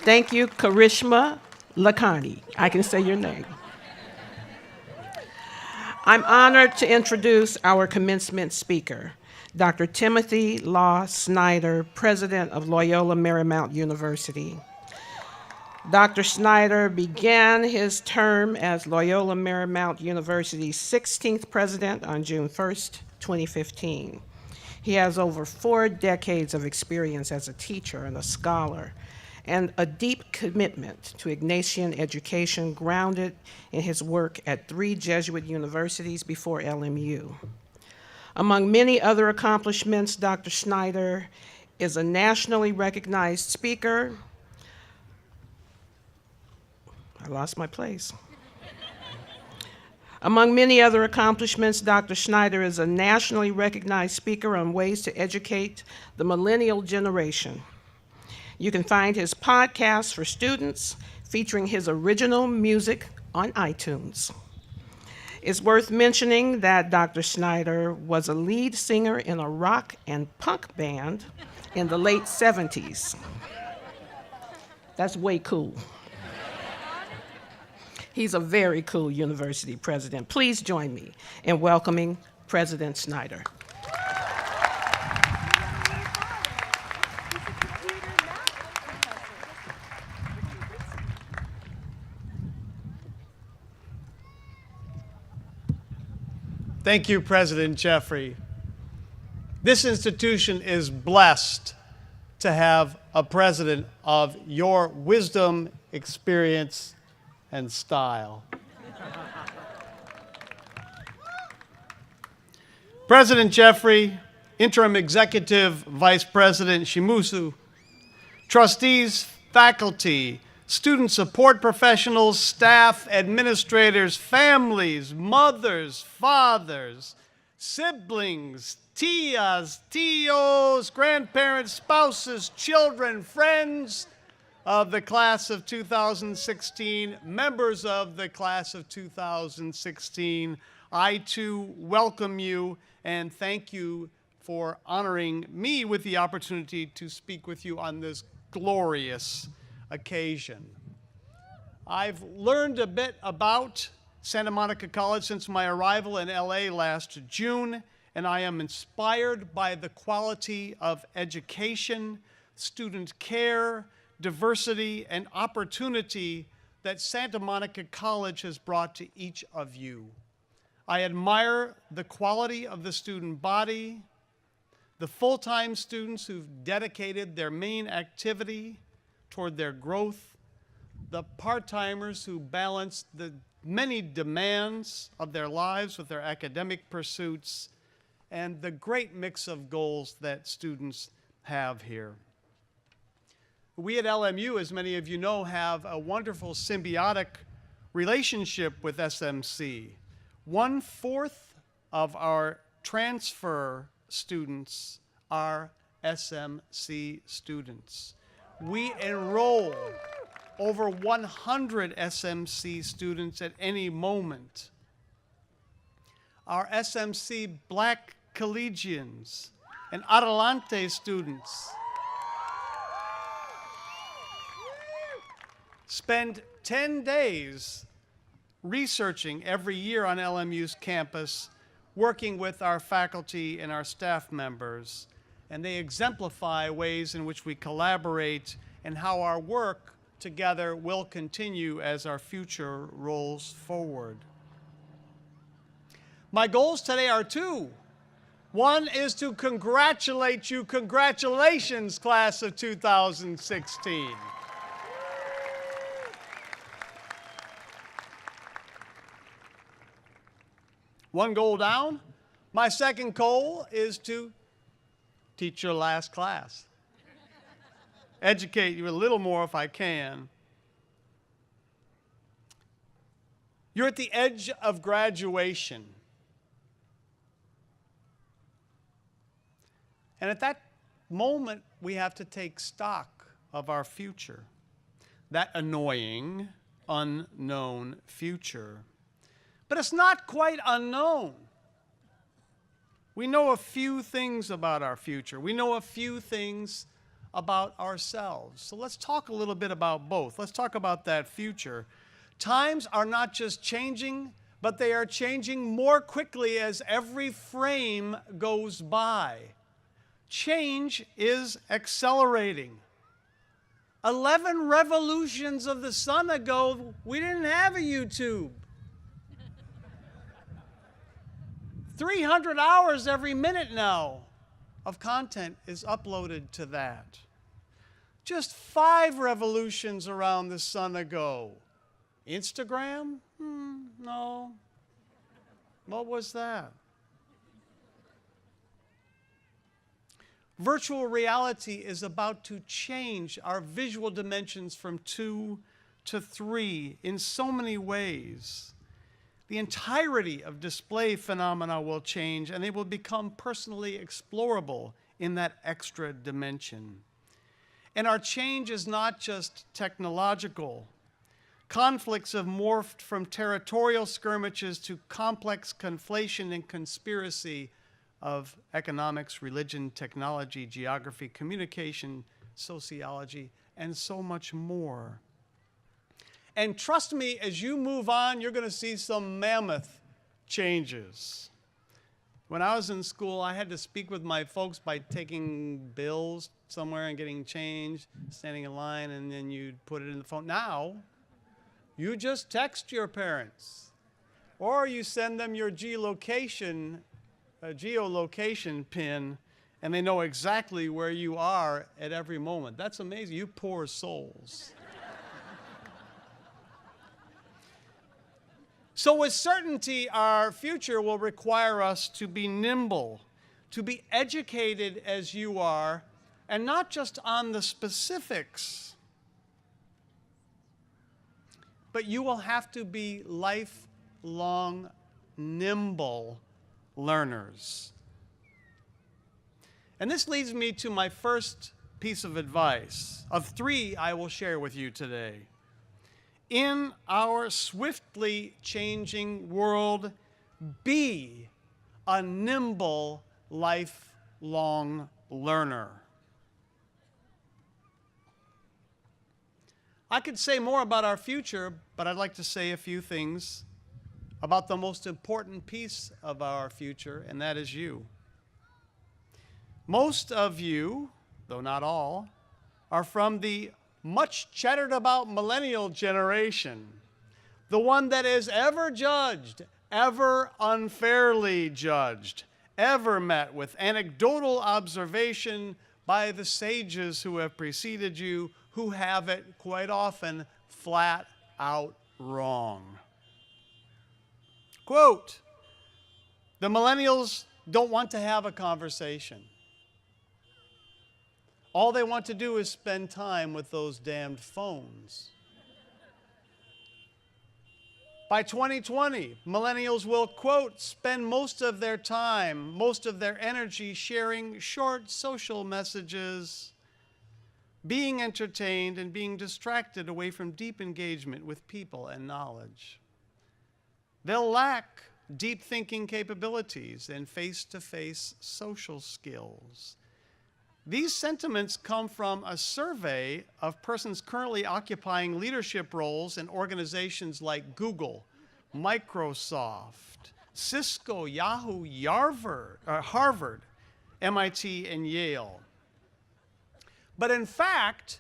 Thank you, Karishma Lakhani. I can say your name. I'm honored to introduce our commencement speaker, Dr. Timothy Law Snyder, President of Loyola Marymount University. Dr. Snyder began his term as Loyola Marymount University's 16th president on June 1st, 2015. He has over 4 decades of experience as a teacher and a scholar, and a deep commitment to Ignatian education grounded in his work at 3 Jesuit universities before LMU. Among many other accomplishments, Dr. Snyder is a nationally recognized speaker. I lost my place. Among many other accomplishments, Dr. Snyder is a nationally recognized speaker on ways to educate the millennial generation. You can find his podcast for students featuring his original music on iTunes. It's worth mentioning that Dr. Snyder was a lead singer in a rock and punk band in the late 70s. That's way cool. He's a very cool university president. Please join me in welcoming President Snyder. Thank you, President Jeffrey. This institution is blessed to have a president of your wisdom, experience, and style. President Jeffrey, Interim Executive Vice President Shimusu, trustees, faculty, student support professionals, staff, administrators, families, mothers, fathers, siblings, tias, tios, grandparents, spouses, children, friends of the class of 2016, members of the class of 2016, I too welcome you and thank you for honoring me with the opportunity to speak with you on this glorious occasion. I've learned a bit about Santa Monica College since my arrival in LA last June, and I am inspired by the quality of education, student care, diversity, and opportunity that Santa Monica College has brought to each of you. I admire the quality of the student body, the full-time students who've dedicated their main activity toward their growth, the part-timers who balance the many demands of their lives with their academic pursuits, and the great mix of goals that students have here. We at LMU, as many of you know, have a wonderful symbiotic relationship with SMC. 1/4 of our transfer students are SMC students. We enroll over 100 SMC students at any moment. Our SMC Black collegians and Adelante students spend 10 days researching every year on LMU's campus, working with our faculty and our staff members, and they exemplify ways in which we collaborate and how our work together will continue as our future rolls forward. My goals today are 2. One is to congratulate you. Congratulations, class of 2016. One goal down. My second goal is to teach your last class. Educate you a little more if I can. You're at the edge of graduation. And at that moment, we have to take stock of our future, that annoying, unknown future. But it's not quite unknown. We know a few things about our future. We know a few things about ourselves. So let's talk a little bit about both. Let's talk about that future. Times are not just changing, but they are changing more quickly as every frame goes by. Change is accelerating. 11 revolutions of the sun ago, we didn't have a YouTube. 300 hours every minute now of content is uploaded to that. Just 5 revolutions around the sun ago. Instagram? No. What was that? Virtual reality is about to change our visual dimensions from 2 to 3 in so many ways. The entirety of display phenomena will change, and they will become personally explorable in that extra dimension. And our change is not just technological. Conflicts have morphed from territorial skirmishes to complex conflation and conspiracy of economics, religion, technology, geography, communication, sociology, and so much more. And trust me, as you move on, you're going to see some mammoth changes. When I was in school, I had to speak with my folks by taking bills somewhere and getting change, standing in line, and then you'd put it in the phone. Now, you just text your parents, or you send them your geolocation pin, and they know exactly where you are at every moment. That's amazing. You poor souls. So with certainty, our future will require us to be nimble, to be educated as you are, and not just on the specifics, but you will have to be lifelong, nimble learners. And this leads me to my first piece of advice, of 3 I will share with you today. In our swiftly changing world, be a nimble, lifelong learner. I could say more about our future, but I'd like to say a few things about the most important piece of our future, and that is you. Most of you, though not all, are from the much chattered about millennial generation, the one that is ever judged, ever unfairly judged, ever met with anecdotal observation by the sages who have preceded you, who have it quite often flat out wrong. Quote, the millennials don't want to have a conversation. All they want to do is spend time with those damned phones. By 2020, millennials will, quote, spend most of their time, most of their energy sharing short social messages, being entertained and being distracted away from deep engagement with people and knowledge. They'll lack deep thinking capabilities and face-to-face social skills. These sentiments come from a survey of persons currently occupying leadership roles in organizations like Google, Microsoft, Cisco, Yahoo, Harvard, MIT, and Yale. But in fact,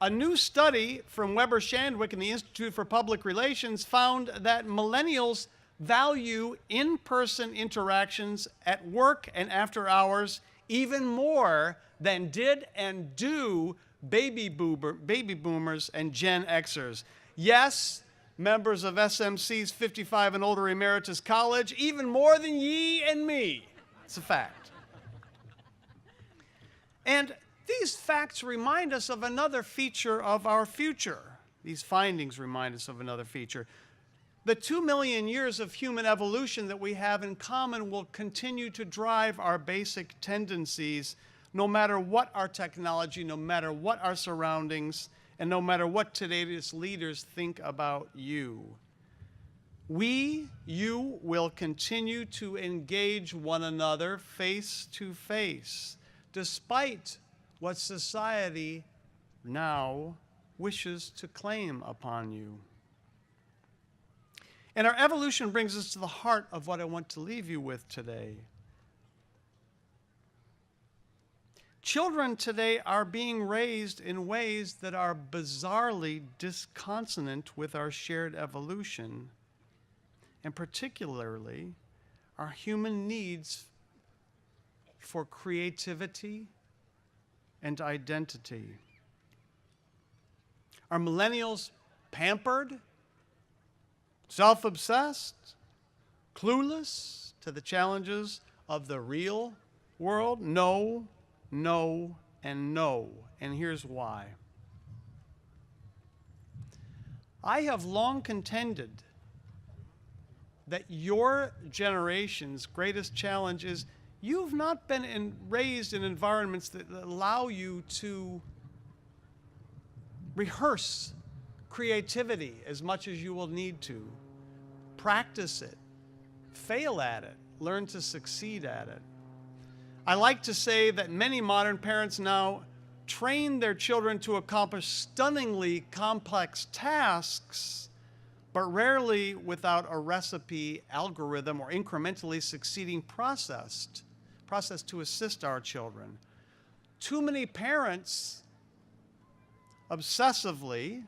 a new study from Weber Shandwick and the Institute for Public Relations found that millennials value in-person interactions at work and after hours even more than did and do baby boomers and Gen Xers. Yes, members of SMC's 55 and older emeritus college, even more than ye and me. It's a fact. And these facts remind us of another feature of our future. These findings remind us of another feature. The 2 million years of human evolution that we have in common will continue to drive our basic tendencies, no matter what our technology, no matter what our surroundings, and no matter what today's leaders think about you. You will continue to engage one another face to face, despite what society now wishes to claim upon you. And our evolution brings us to the heart of what I want to leave you with today. Children today are being raised in ways that are bizarrely disconsonant with our shared evolution, and particularly our human needs for creativity and identity. Are millennials pampered, self-obsessed, clueless to the challenges of the real world? No, no, and no. And here's why. I have long contended that your generation's greatest challenge is you've not been raised in environments that allow you to rehearse creativity as much as you will need to. Practice it, fail at it, learn to succeed at it. I like to say that many modern parents now train their children to accomplish stunningly complex tasks, but rarely without a recipe, algorithm, or incrementally succeeding process to assist our children. Too many parents obsessively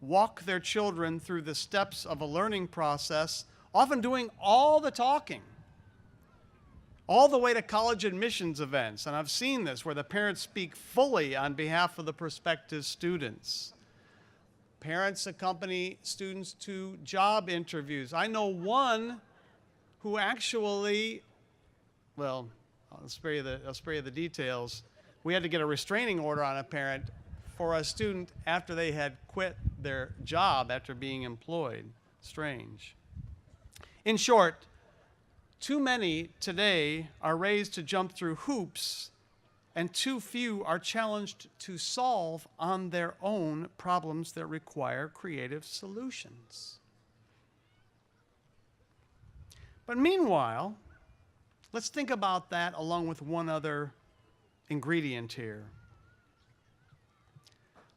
walk their children through the steps of a learning process, often doing all the talking, all the way to college admissions events. And I've seen this where the parents speak fully on behalf of the prospective students. Parents accompany students to job interviews. I know one who actually, well, I'll spare you the details. We had to get a restraining order on a parent for a student after they had quit their job after being employed. Strange. In short, too many today are raised to jump through hoops, and too few are challenged to solve on their own problems that require creative solutions. But meanwhile, let's think about that along with one other ingredient here.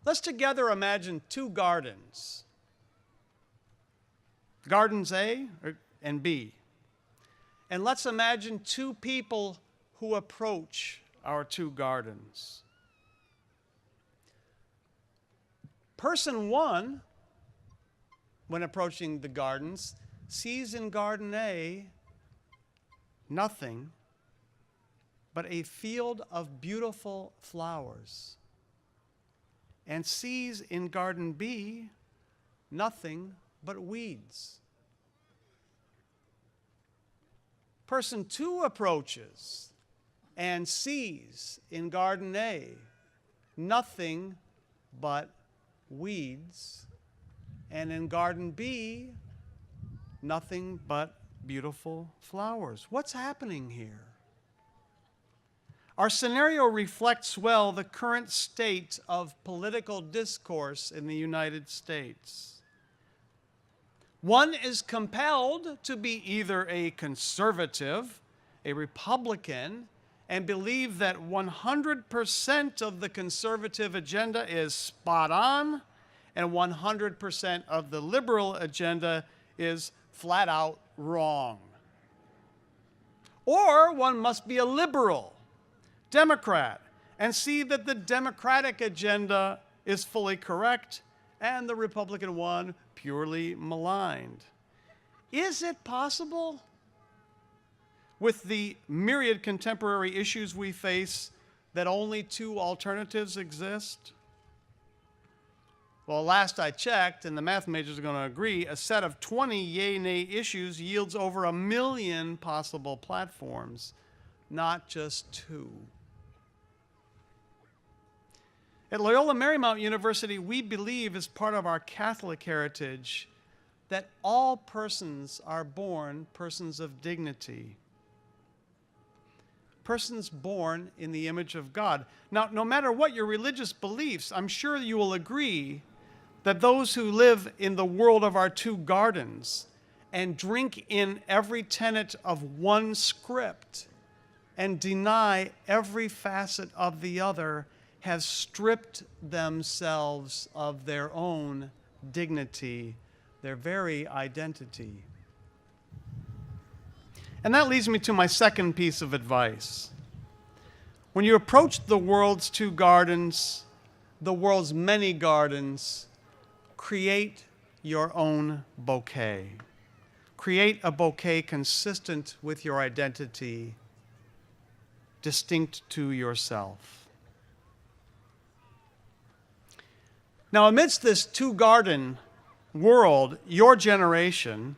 Let's together imagine two gardens. Gardens A and B. And let's imagine two people who approach our two gardens. Person one, when approaching the gardens, sees in Garden A nothing but a field of beautiful flowers, and sees in Garden B nothing but weeds. Person two approaches and sees in Garden A nothing but weeds, and in Garden B nothing but beautiful flowers. What's happening here? Our scenario reflects well the current state of political discourse in the United States. One is compelled to be either a conservative, a Republican, and believe that 100% of the conservative agenda is spot on, and 100% of the liberal agenda is flat out wrong. Or one must be a liberal, Democrat, and see that the Democratic agenda is fully correct and the Republican one purely maligned. Is it possible, with the myriad contemporary issues we face, that only two alternatives exist? Well, last I checked, and the math majors are going to agree, a set of 20 yay-nay issues yields over 1 million possible platforms, not just two. At Loyola Marymount University, we believe, as part of our Catholic heritage, that all persons are born persons of dignity. Persons born in the image of God. Now, no matter what your religious beliefs, I'm sure you will agree that those who live in the world of our two gardens and drink in every tenet of one script and deny every facet of the other have stripped themselves of their own dignity, their very identity. And that leads me to my second piece of advice. When you approach the world's two gardens, the world's many gardens, create your own bouquet. Create a bouquet consistent with your identity, distinct to yourself. Now, amidst this two-garden world, your generation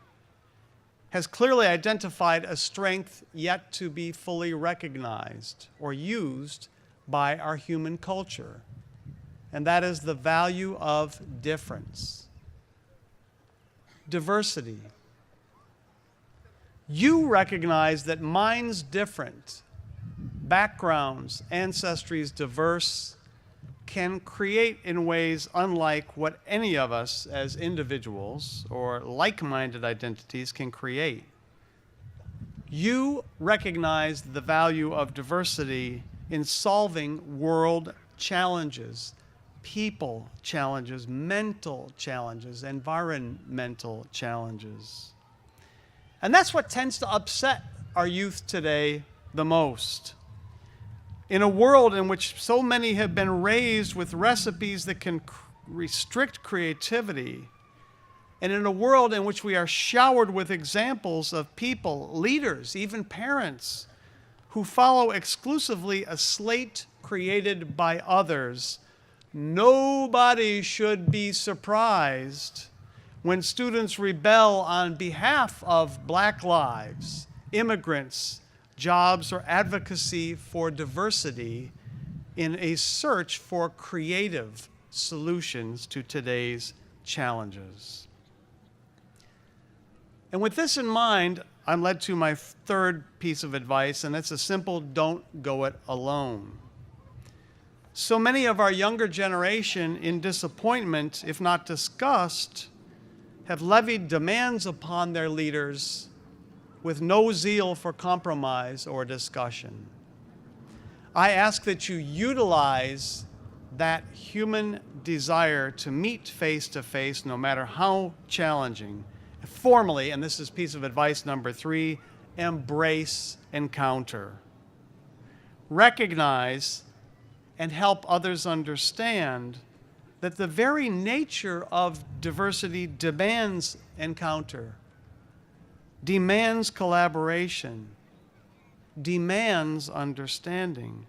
has clearly identified a strength yet to be fully recognized or used by our human culture, and that is the value of difference, diversity. You recognize that minds different, backgrounds, ancestries diverse, can create in ways unlike what any of us as individuals or like-minded identities can create. You recognize the value of diversity in solving world challenges, people challenges, mental challenges, environmental challenges. And that's what tends to upset our youth today the most. In a world in which so many have been raised with recipes that can restrict creativity, and in a world in which we are showered with examples of people, leaders, even parents, who follow exclusively a slate created by others, nobody should be surprised when students rebel on behalf of Black lives, immigrants, jobs, or advocacy for diversity in a search for creative solutions to today's challenges. And with this in mind, I'm led to my third piece of advice, and it's a simple don't go it alone. So many of our younger generation, in disappointment, if not disgust, have levied demands upon their leaders with no zeal for compromise or discussion. I ask that you utilize that human desire to meet face to face, no matter how challenging. Formally, and this is piece of advice number 3, embrace encounter. Recognize and help others understand that the very nature of diversity demands encounter, demands collaboration, demands understanding,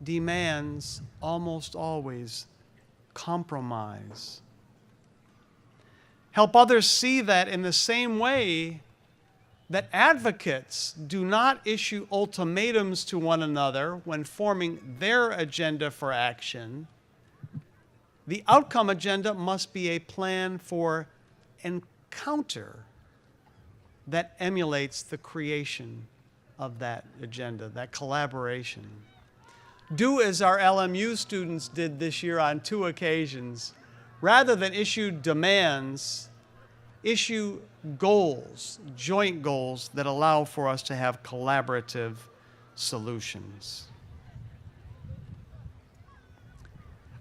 demands almost always compromise. Help others see that in the same way that advocates do not issue ultimatums to one another when forming their agenda for action, the outcome agenda must be a plan for encounter that emulates the creation of that agenda, that collaboration. Do as our LMU students did this year on 2 occasions. Rather than issue demands, issue goals, joint goals that allow for us to have collaborative solutions.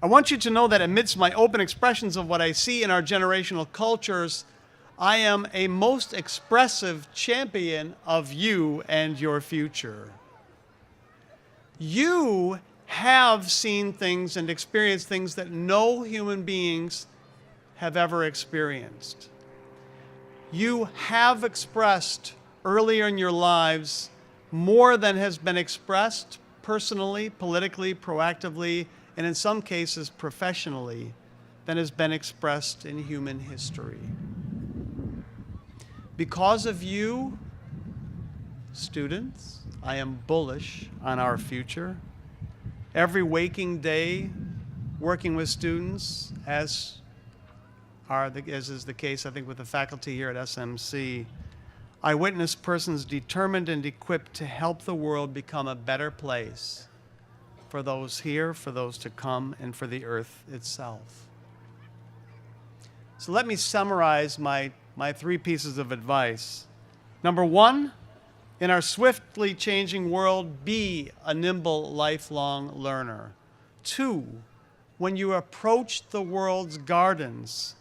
I want you to know that amidst my open expressions of what I see in our generational cultures, I am a most expressive champion of you and your future. You have seen things and experienced things that no human beings have ever experienced. You have expressed earlier in your lives more than has been expressed personally, politically, proactively, and in some cases professionally, than has been expressed in human history. Because of you, students, I am bullish on our future. Every waking day, working with students, as is the case, I think, with the faculty here at SMC, I witness persons determined and equipped to help the world become a better place for those here, for those to come, and for the earth itself. So let me summarize my 3 pieces of advice. Number 1, in our swiftly changing world, be a nimble, lifelong learner. 2, when you approach the world's gardens,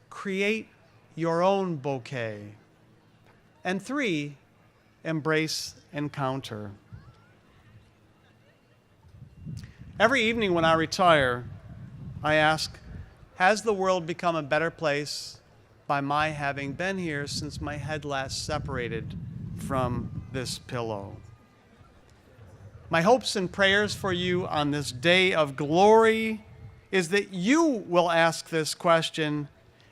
create your own bouquet. And 3, embrace encounter. Every evening when I retire, I ask, has the world become a better place by my having been here since my head last separated from this pillow? My hopes and prayers for you on this day of glory is that you will ask this question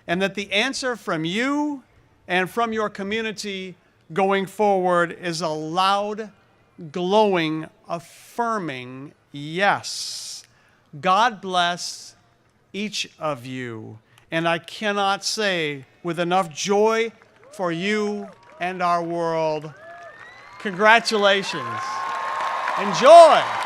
and that the answer from you and from your community going forward is a loud, glowing, affirming yes. God bless each of you. And I cannot say with enough joy for you and our world, congratulations. Enjoy.